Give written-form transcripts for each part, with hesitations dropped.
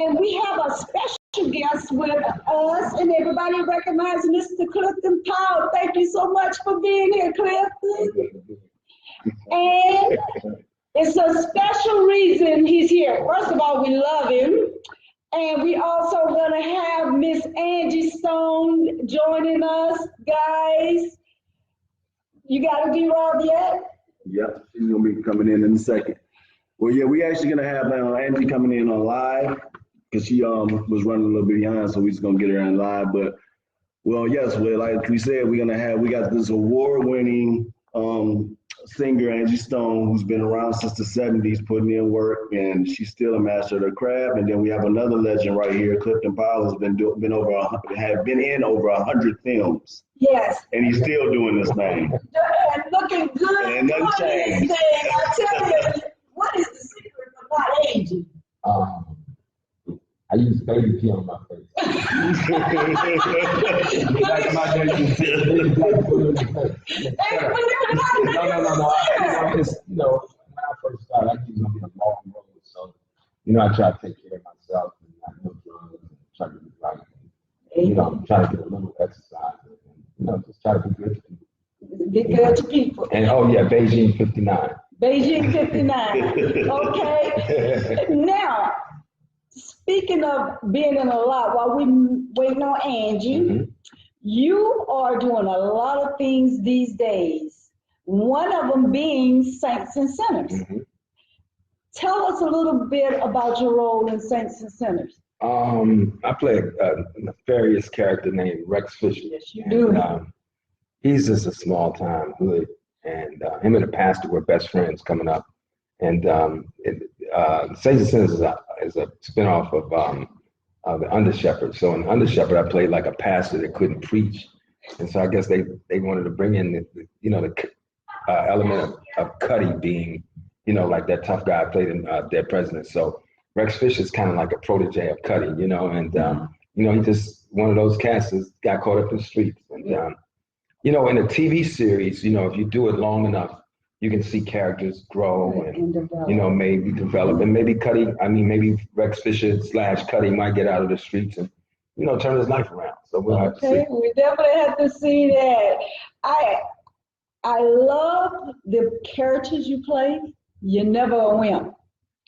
And we have a special guest with us, and everybody recognizes Mr. Clifton Powell. Thank you so much for being here, Clifton. And it's a special reason he's here. First of all, we love him. And we also gonna have Miss Angie Stone joining us, guys. You got a D-Rob yet? Yep, she's gonna be coming in a second. Well, yeah, we actually gonna have Angie coming in on live because she was running a little bit behind, so we just gonna get her in live. But well, yes, well, like we said, we got this award-winning singer Angie Stone, who's been around since the 70s, putting in work, and she's still a master of the craft. And then we have another legend right here, Clifton Powell, has been in over 100 films. Yes. And he's still doing this thing. And looking good. And nothing changed. I tell you, what is the secret of not aging? I use baby pee on my face. That's my baby. No. It's, when I first started, I knew it was gonna be a long road. So, I try to take care of myself and not no drugs and try to be right. Try to get a little exercise and, just try to be good to people. Be good to people. And Beijing 59. Beijing 59. Okay. Now, speaking of being in a lot, while we're waiting on Angie, you are doing a lot of things these days. One of them being Saints and Sinners. Tell us a little bit about your role in Saints and Sinners. I play a nefarious character named Rex Fisher. Yes, you do. He's just a small time hood, and him and the pastor were best friends coming up. And Saints and Sinners is a spinoff of the Under Shepherd. So in Under Shepherd, I played like a pastor that couldn't preach, and so I guess they wanted to bring in the element of Cuddy being like that tough guy I played in Dead President. So Rex Fisher is kind of like a protege of Cuddy, and he just one of those cats that got caught up in the streets. And in a TV series, if you do it long enough, you can see characters grow and maybe develop, and maybe Rex Fisher / Cuddy might get out of the streets and turn his life around. So we'll have to see. We definitely have to see that. I love the characters you play. You're never a wimp.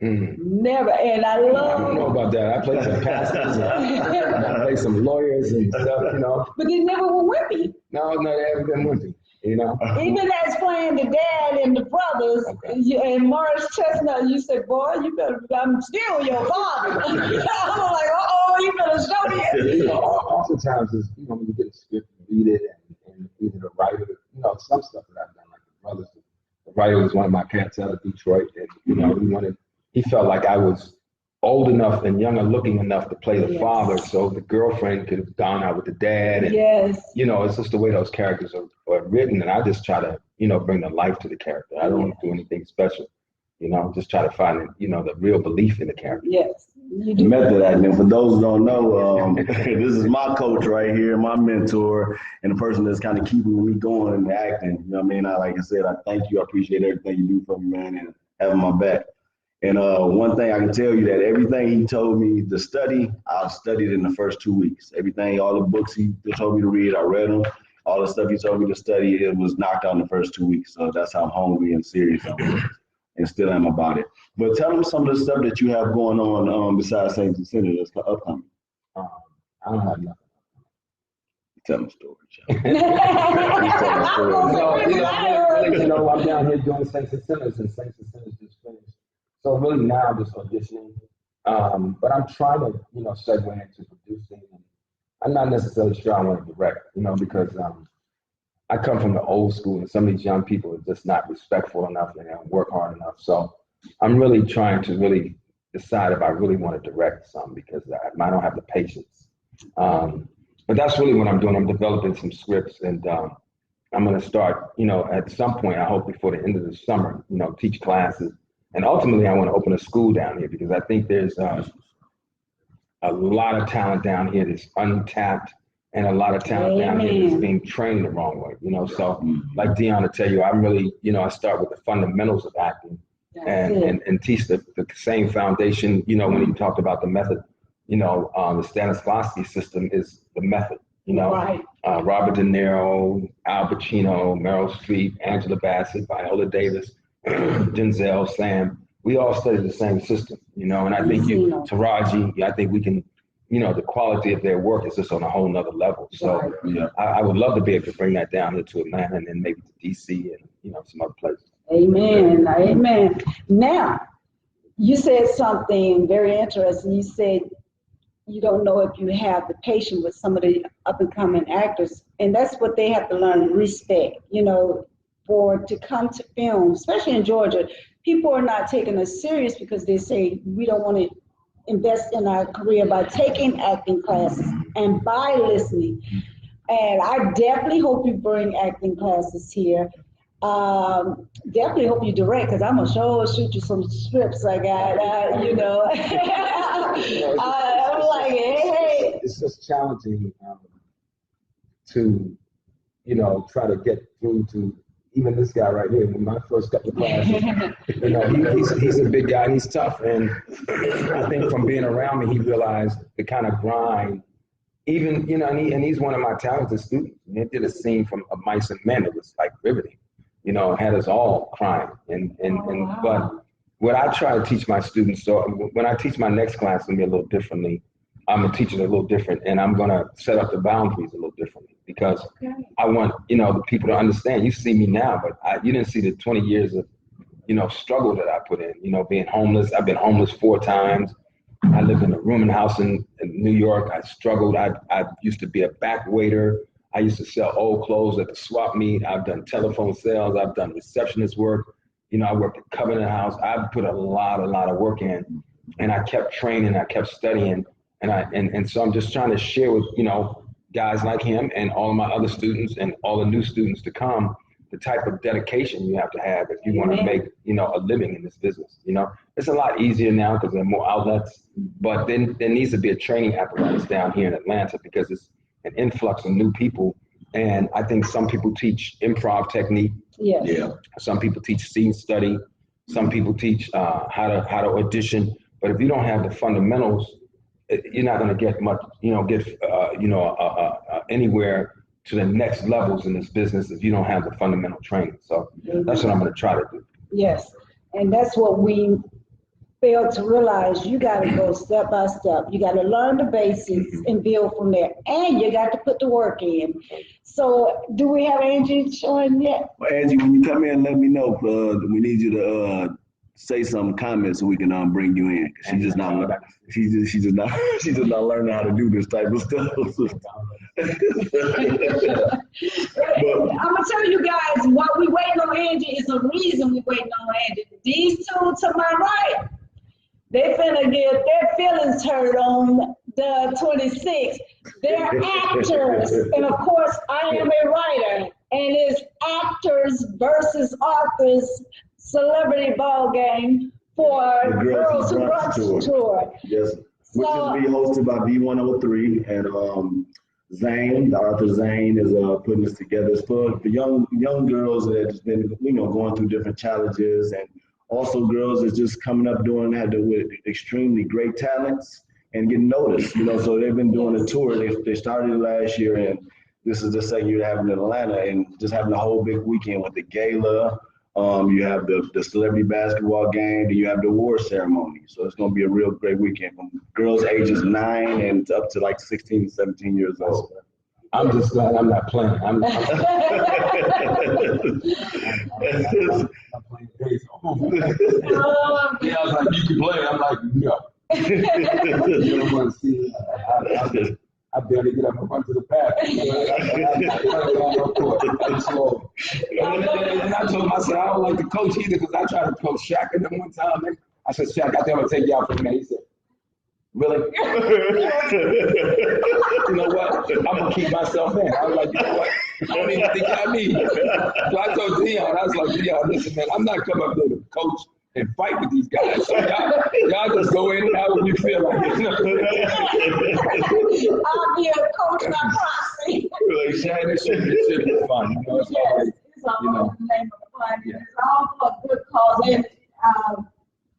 Never. And I don't know about that. I play some pastors, I play some lawyers and stuff, But they never were wimpy. No, they haven't been wimpy. Even as playing the dad and the brothers, and Morris Chestnut, you said, boy, you better, I'm still your father. I'm like, you better show me. Oftentimes, when you get a script, you read it, and either the writer, some stuff that I've done, like the brothers. The writer was one of my cats out of Detroit, and he felt like I was old enough and younger looking enough to play the father, so the girlfriend could have gone out with the dad. And, it's just the way those characters are written, and I just try to, bring the life to the character. I don't do anything special, just try to find, the real belief in the character. Yes. Method acting. For those who don't know, this is my coach right here, my mentor, and the person that's kind of keeping me going in the acting. You know what I mean? Like I said, I thank you. I appreciate everything you do for me, man, and having my back. And one thing I can tell you that everything he told me to study, I studied in the first 2 weeks. Everything, all the books he told me to read, I read them. All the stuff he told me to study, it was knocked out in the first 2 weeks. So that's how hungry and serious I was, and still am about it. But tell them some of the stuff that you have going on besides Saints and Sinners that's upcoming. I don't have nothing. Tell them a story, I'm down here doing Saints and Sinners, and Saints and Sinners just finished. So really now I'm just auditioning, but I'm trying to, segue into producing. I'm not necessarily sure I want to direct, because I come from the old school, and some of these young people are just not respectful enough and they don't work hard enough. So I'm really trying to really decide if I really want to direct some, because I don't have the patience. But that's really what I'm doing. I'm developing some scripts, and I'm going to start, at some point, I hope before the end of the summer, teach classes. And ultimately, I want to open a school down here, because I think there's a lot of talent down here that's untapped, and a lot of talent down here that's being trained the wrong way, So like Dion will tell you, I'm really, I start with the fundamentals of acting and teach the same foundation, when he talked about the method the Stanislavski system is the method. Right. Robert De Niro, Al Pacino, Meryl Streep, Angela Bassett, Viola Davis, Denzel, Sam. We all study the same system, and I think Taraji, I think we can, the quality of their work is just on a whole nother level. So I would love to be able to bring that down here to Atlanta and then maybe to DC and, some other places. Amen. Amen. Now, you said something very interesting. You said you don't know if you have the patience with some of the up and coming actors, and that's what they have to learn, respect, to come to film, especially in Georgia. People are not taking us serious because they say we don't want to invest in our career by taking acting classes and by listening. And I definitely hope you bring acting classes here. Definitely hope you direct, because I'm going to shoot you some scripts I got, I'm like, hey. It's just challenging to, try to get through to even this guy right here. When my first couple of classes, he's a big guy and he's tough. And I think from being around me, he realized the kind of grind. Even, and he's one of my talented students. And he did a scene from A Mice and Men. It was like riveting, had us all crying. But what I try to teach my students, so when I teach my next class, it's gonna be a little differently. I'm gonna teach it a little different, and I'm gonna set up the boundaries a little differently because I want, the people to understand. You see me now, but you didn't see the 20 years of, struggle that I put in, being homeless. I've been homeless 4 times. I lived in a rooming house in New York. I struggled. I used to be a back waiter. I used to sell old clothes at the swap meet. I've done telephone sales. I've done receptionist work. I worked at Covenant House. I've put a lot of work in, and I kept training. I kept studying. And so I'm just trying to share with, guys like him and all of my other students and all the new students to come, the type of dedication you have to have if you want to make, a living in this business. It's a lot easier now because there are more outlets, but then there needs to be a training apparatus down here in Atlanta because it's an influx of new people. And I think some people teach improv technique. Yes. Yeah. Some people teach scene study. Some people teach how to audition. But if you don't have the fundamentals, you're not going to get much, anywhere to the next levels in this business if you don't have the fundamental training. So that's what I'm going to try to do. Yes, and that's what we fail to realize. You got to go step by step. You got to learn the basics and build from there, and you got to put the work in. So, do we have Angie showing yet? Well, Angie, when you come in, let me know. We need you to say some comments so we can bring you in. She's just not learning how to do this type of stuff. I'm gonna tell you guys, while we waiting on Angie, it's a reason we waiting on Angie. These two to my right, they finna get their feelings hurt on the 26th. They're actors, and of course, I am a writer, and it's actors versus authors celebrity ball game for the Girls Who Brunch Tour. Yes, which is being hosted by B103 and Zane, the Arthur Zane is putting this together. It's for the young girls that have been, going through different challenges, and also girls that's just coming up doing that with extremely great talents and getting noticed. So they've been doing a tour. They started last year, and this is the second year having in Atlanta, and just having a whole big weekend with the gala. You have the celebrity basketball game, then you have the award ceremony. So it's going to be a real great weekend from girls ages 9 and up to like 16, 17 years old. I'm just glad I'm not playing. I'm playing crazy. I was like, you can play. I'm like, no. You don't want to see it. I barely get up and run to the path. And I told him, I said, I don't like to coach either because I tried to coach Shaq and then one time. I said, Shaq, I think I'm going to take you out for a minute. He said, really? You know what? I'm going to keep myself in. I was like, you know what? I don't even think I need you. So I told Dion, I was like, Dion, listen, man, I'm not coming up there to coach and fight with these guys. So y'all just go in and out when you feel like it. I'll be a coach, not proxy. Like, Shaq, this should be fun. It's all right. It's all the name of the fun. It's all for a good cause. And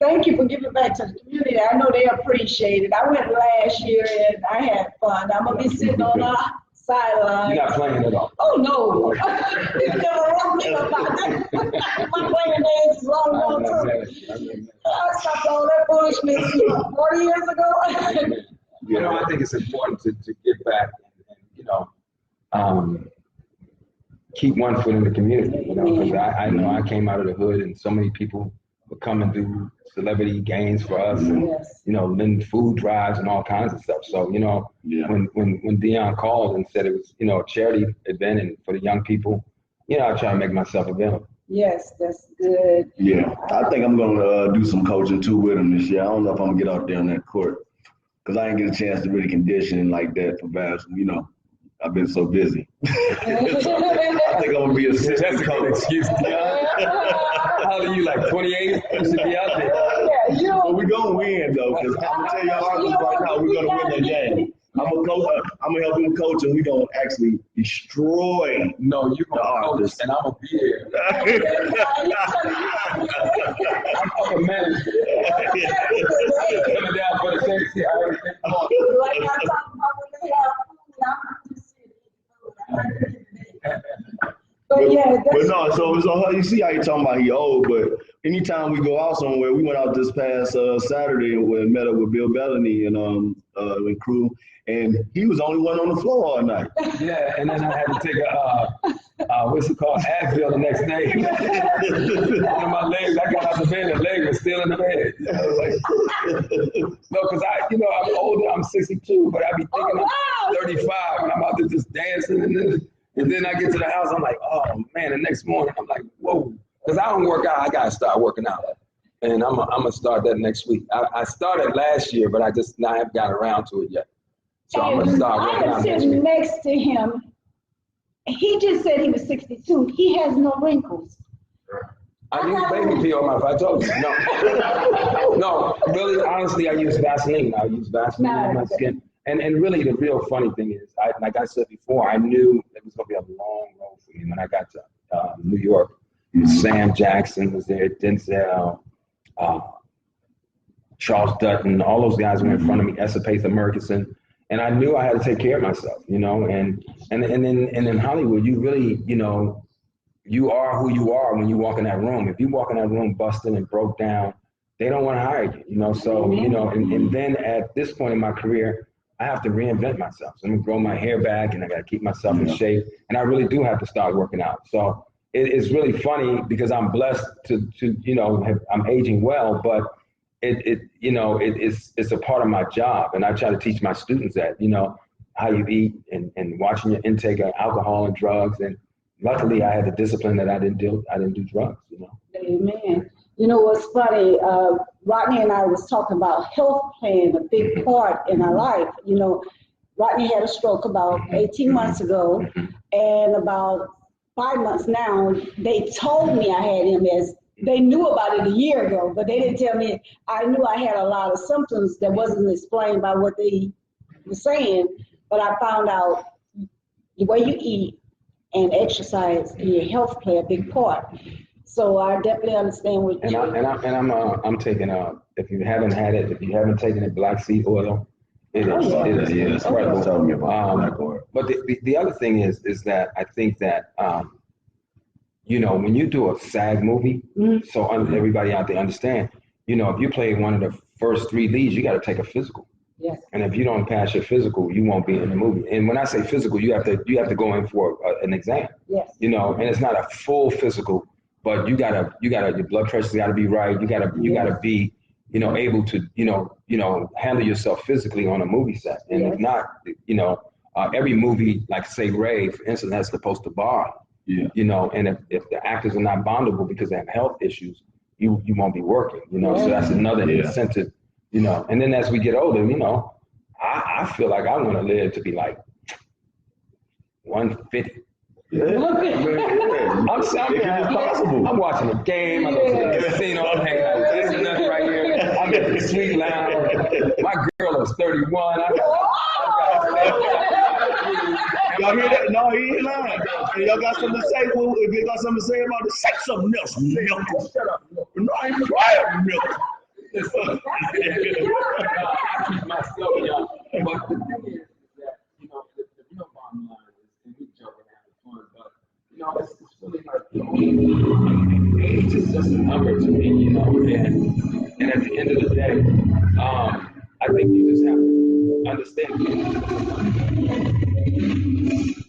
thank you for giving back to the community. I know they appreciate it. I went last year and I had fun. I'm gonna be sitting on the sideline. You're not playing at all. Oh no! You never wrong me about that. My playing days is long too. I stopped all that foolishness 40 years ago. You know, I think it's important to give back and you know, keep one foot in the community, you know, because I know I came out of the hood and so many people would come and do celebrity games for us and, you know, then food drives and all kinds of stuff. So, you know, when Dion called and said it was, you know, a charity event and for the young people, you know, I try to make myself available. Yes, that's good. Yeah, I think I'm going to do some coaching too with him this year. I don't know if I'm going to get out there on that court because I didn't get a chance to really condition like that for basketball, you know. I've been so busy. So I think I'm gonna be a assistant coach. Excuse me. How old are you, like 28? You should be out there. Yeah, but we're gonna win though, because I'm gonna tell y'all right now, we're gonna win that game. I'm gonna help him coach, and we're gonna actually destroy. No, you're gonna coach, and I'm gonna be here. I'm a manager. Coming down for the safety. Like I talked about when they have. But yeah, but no, so you see how you talking about he old, but anytime we go out somewhere, we went out this past Saturday and met up with Bill Bellamy and crew, and he was the only one on the floor all night. Yeah, and then I had to take a what's it called, Advil the next day. One of my legs, I got out the bed, the leg was still in the bed. No, because I'm older, I'm 62, but I be thinking I'm 35 and I'm out there just dancing, and then I get to the house, I'm like, oh man, the next morning I'm like, whoa, because I don't work out, I gotta start working out. And I'm gonna start that next week. I started last year, but I haven't got around to it yet. So I'm gonna start working out next week. Next to him, he just said he was 62. He has no wrinkles. I use baby pee on my, I told you. No, really, honestly, I use Vaseline. I use Vaseline on my skin. And really, the real funny thing is, like I said before, I knew it was going to be a long road for me when I got to New York. Sam Jackson was there, Denzel, Charles Dutton, all those guys were in front of me, Esapatha Murkison. And I knew I had to take care of myself, you know, and in Hollywood, you really, you know, you are who you are when you walk in that room. If you walk in that room busted and broke down, they don't want to hire you, you know. So, you know, and then at this point in my career, I have to reinvent myself. So I'm gonna grow my hair back and I got to keep myself in shape. And I really do have to start working out. So it's really funny because I'm blessed to you know, I'm aging well, but it's a part of my job, and I try to teach my students that, you know, how you eat and watching your intake of alcohol and drugs. And luckily, I had the discipline that I didn't do drugs, you know. Amen. You know what's funny? Rodney and I was talking about health playing a big part in our life. You know, Rodney had a stroke about 18 months ago, and about 5 months now, they told me I had MS. They knew about it a year ago, but they didn't tell me. I knew I had a lot of symptoms that wasn't explained by what they were saying, but I found out the way you eat and exercise and your health play a big part. So I definitely understand what you're saying. I'm taking if you haven't had it, if you haven't taken it, black seed oil, it is incredible. Tell me about black oil. But the other thing is that I think that you know, when you do a SAG movie, so everybody out there understand, you know, if you play one of the first 3 leads, you got to take a physical. Yes. And if you don't pass your physical, you won't be in the movie. And when I say physical, you have to go in for an exam. Yes. You know, and it's not a full physical, but you gotta your blood pressure's got to be right. You gotta be, you know, able to, you know, handle yourself physically on a movie set. And if not, you know, every movie, like say Ray, for instance, has to post a bar. Yeah. You know, and if the actors are not bondable because they have health issues, you won't be working, you know. So that's another incentive, you know. And then as we get older, you know, I feel like I want to live to be like 150. I'm watching a game, I go to the casino, I'm hanging out with this and that right here. I'm at the sweet lounge. My girl is 31. Y'all hear that? No, he ain't lying. Y'all got something to say? Well, if you got something to say about it, say something else. Milk. Shut up. No, I ain't quiet, milk. I keep myself young. But the thing is that, you know, the real bottom line is, and we joke and have fun, but, you know, it's really like, age is just a number to me, you know, and at the end of the day, I think you just have to understand.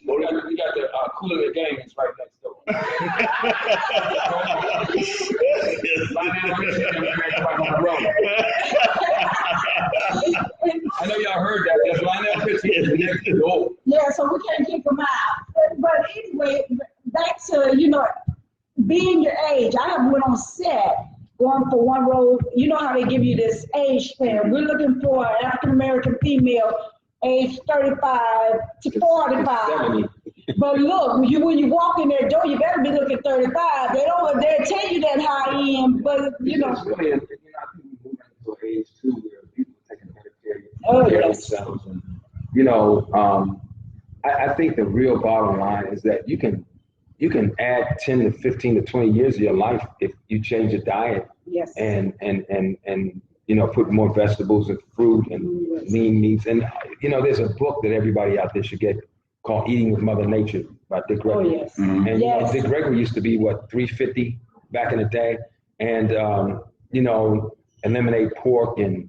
We got the Cooler Games right next door. I know y'all heard that. That's Lionel Richie next door. Yeah, so we can't kick them out. But anyway, back to, you know, being your age. I have went on set going for one role. You know how they give you this age span. We're looking for an African American female, age 35 to 45. 70. But look, when you walk in their door, you better be looking 35. They'll tell you that high end, but you know. It's really, you know, I think we're moving into an age too where people are taking better care of themselves. And, you know, I think the real bottom line is that you can add 10 to 15 to 20 years of your life if you change your diet. Yes. And you know, put more vegetables and fruit and lean meats. And you know, there's a book that everybody out there should get called Eating with Mother Nature by Dick Gregory. Oh, yes. And you know, Dick Gregory used to be, what, 350 back in the day? And, you know, eliminate pork and,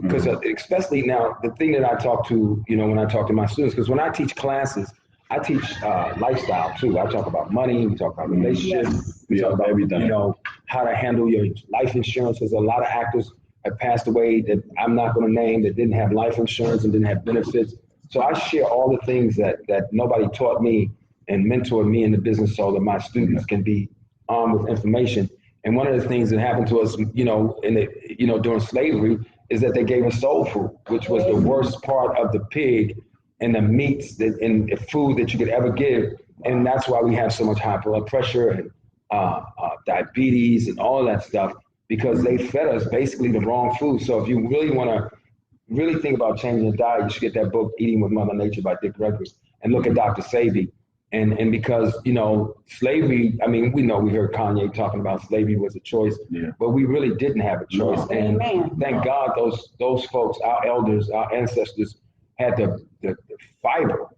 because especially now, the thing that I talk to, you know, when I talk to my students, because when I teach classes, I teach lifestyle too. I talk about money, we talk about relationships, we talk about everything, you know, how to handle your life insurance. There's a lot of actors have passed away that I'm not going to name that didn't have life insurance and didn't have benefits. So I share all the things that nobody taught me and mentored me in the business so that my students can be armed with information. And one of the things that happened to us, you know, during slavery is that they gave us soul food, which was the worst part of the pig and the meats and the food that you could ever give. And that's why we have so much high blood pressure and diabetes and all that stuff, because they fed us basically the wrong food. So if you really want to really think about changing your diet, you should get that book, Eating with Mother Nature by Dick Gregory, and look at Dr. Sebi. And because, you know, slavery, I mean, we heard Kanye talking about slavery was a choice, but we really didn't have a choice. And thank God those folks, our elders, our ancestors, had the fiber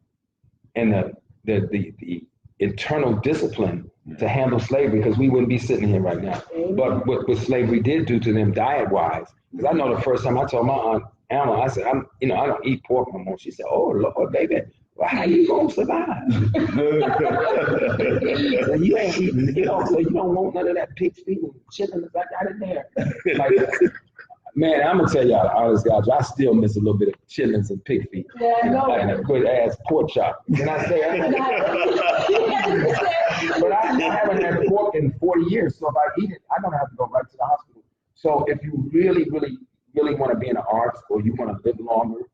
and the internal discipline to handle slavery, because we wouldn't be sitting here right now. But what slavery did do to them diet-wise, because I know the first time I told my aunt Alma, I said, I don't eat pork no more. She said, oh, Lord, baby, well, how you gonna survive? So you ain't eating, you know, so you don't want none of that pig feet and chicken back out of there. Like, man, I'm gonna tell y'all, honest guys, I still miss a little bit of chitlins and pig feet. Yeah, I know. And a good ass pork chop. Can I say that? But I haven't had pork in 40 years, so if I eat it, I'm gonna have to go right to the hospital. So if you really, really, really want to be in the arts, or you want to live longer,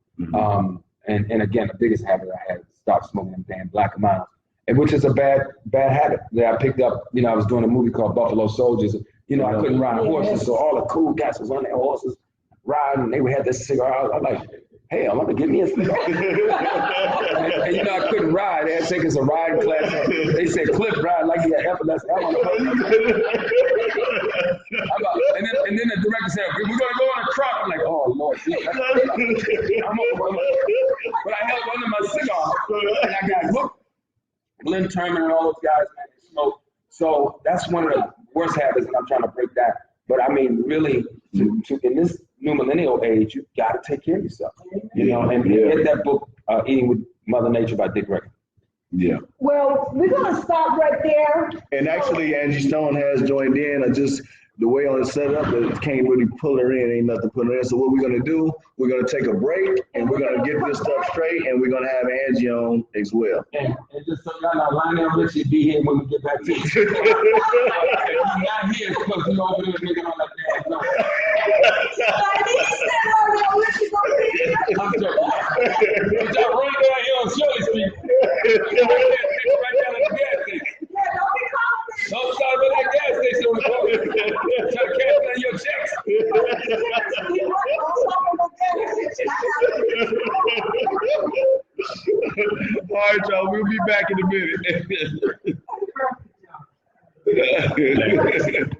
and again, the biggest habit I had is stop smoking them damn Black Miles, and which is a bad habit that I picked up. You know, I was doing a movie called Buffalo Soldiers. You know, I couldn't ride horses, so all the cool guys was on their horses riding, and they would have this cigar. I was like, hey, I'm gonna give me a cigar. and you know, I couldn't ride. They had to take us a riding class. They said, Cliff ride like he had epilepsy. And then the director said, we're gonna go on a truck. I'm like, oh Lord, but I held onto my cigar, and I got hooked. Glenn Turman and all those guys, man, they smoke. So that's one of the worst habits, and I'm trying to break that. But I mean, really, to in this new millennial age, you got to take care of yourself, you know, and get that book, Eating with Mother Nature by Dick Gregory. Yeah. Well, we're going to stop right there. And actually, Angie Stone has joined in. The way on the setup, it can't really pull her in. Ain't nothing pulling her in. So what we're going to do, we're going to take a break, and we're going to get this stuff straight, and we're going to have Angie on as well. And just so y'all know, Lionel Richie be here when we get back to it. If he's not here, it's because he's over there nigga on that damn line. I'm joking. But y'all run down here on Shirley Street. Right down at the gas station. Don't stop at that gas station with try to cash down your checks. All right, y'all. We'll be back in a minute.